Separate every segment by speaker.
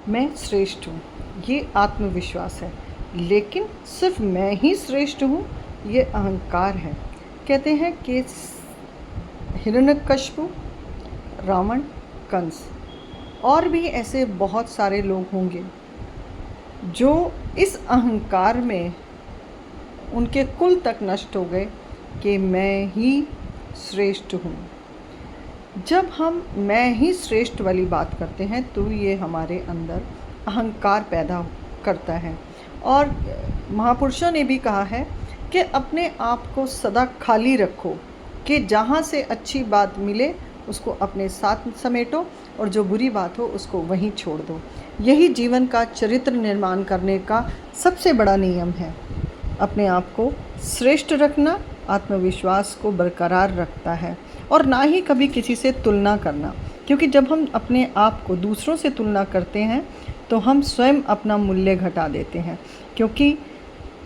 Speaker 1: मैं श्रेष्ठ हूँ, ये आत्मविश्वास है। लेकिन सिर्फ मैं ही श्रेष्ठ हूँ, ये अहंकार है। कहते हैं कि हिरण्यकश्यप, रावण, कंस और भी ऐसे बहुत सारे लोग होंगे जो इस अहंकार में उनके कुल तक नष्ट हो गए कि मैं ही श्रेष्ठ हूँ। जब हम मैं ही श्रेष्ठ वाली बात करते हैं तो ये हमारे अंदर अहंकार पैदा करता है। और महापुरुषों ने भी कहा है कि अपने आप को सदा खाली रखो, कि जहाँ से अच्छी बात मिले उसको अपने साथ समेटो और जो बुरी बात हो उसको वहीं छोड़ दो। यही जीवन का चरित्र निर्माण करने का सबसे बड़ा नियम है। अपने आप को श्रेष्ठ रखना आत्मविश्वास को बरकरार रखता है, और ना ही कभी किसी से तुलना करना, क्योंकि जब हम अपने आप को दूसरों से तुलना करते हैं तो हम स्वयं अपना मूल्य घटा देते हैं। क्योंकि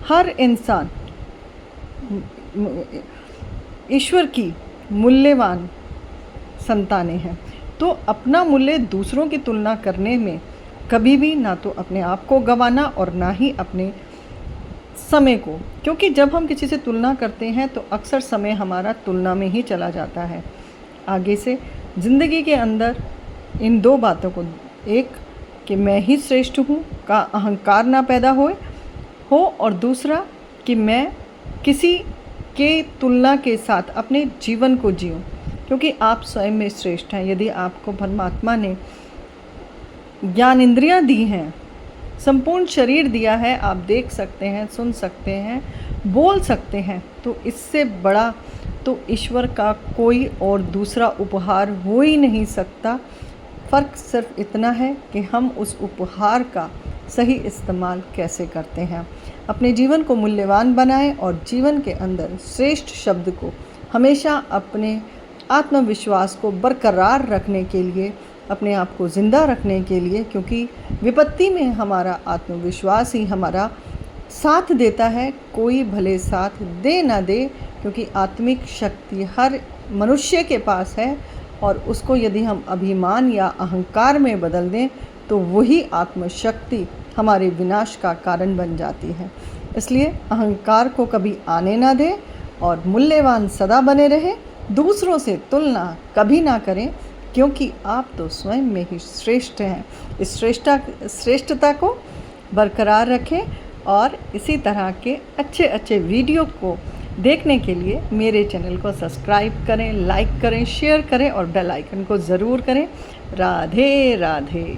Speaker 1: हर इंसान ईश्वर की मूल्यवान संतानें हैं, तो अपना मूल्य दूसरों की तुलना करने में कभी भी ना तो अपने आप को गंवाना और ना ही अपने समय को, क्योंकि जब हम किसी से तुलना करते हैं तो अक्सर समय हमारा तुलना में ही चला जाता है। आगे से ज़िंदगी के अंदर इन दो बातों को, एक कि मैं ही श्रेष्ठ हूँ का अहंकार ना पैदा हो और दूसरा कि मैं किसी के तुलना के साथ अपने जीवन को जीऊँ, क्योंकि आप स्वयं में श्रेष्ठ हैं। यदि आपको परमात्मा ने ज्ञान इंद्रियाँ दी हैं, संपूर्ण शरीर दिया है, आप देख सकते हैं, सुन सकते हैं, बोल सकते हैं, तो इससे बड़ा तो ईश्वर का कोई और दूसरा उपहार हो ही नहीं सकता। फ़र्क सिर्फ इतना है कि हम उस उपहार का सही इस्तेमाल कैसे करते हैं। अपने जीवन को मूल्यवान बनाएं और जीवन के अंदर श्रेष्ठ शब्द को हमेशा अपने आत्मविश्वास को बरकरार रखने के लिए, अपने आप को ज़िंदा रखने के लिए, क्योंकि विपत्ति में हमारा आत्मविश्वास ही हमारा साथ देता है। कोई भले साथ दे ना दे, क्योंकि आत्मिक शक्ति हर मनुष्य के पास है, और उसको यदि हम अभिमान या अहंकार में बदल दें तो वही आत्मशक्ति हमारे विनाश का कारण बन जाती है। इसलिए अहंकार को कभी आने ना दें और मूल्यवान सदा बने रहे। दूसरों से तुलना कभी ना करें, क्योंकि आप तो स्वयं में ही श्रेष्ठ हैं। इस श्रेष्ठता को बरकरार रखें और इसी तरह के अच्छे अच्छे वीडियो को देखने के लिए मेरे चैनल को सब्सक्राइब करें, लाइक करें, शेयर करें और बेल आइकन को ज़रूर करें। राधे राधे।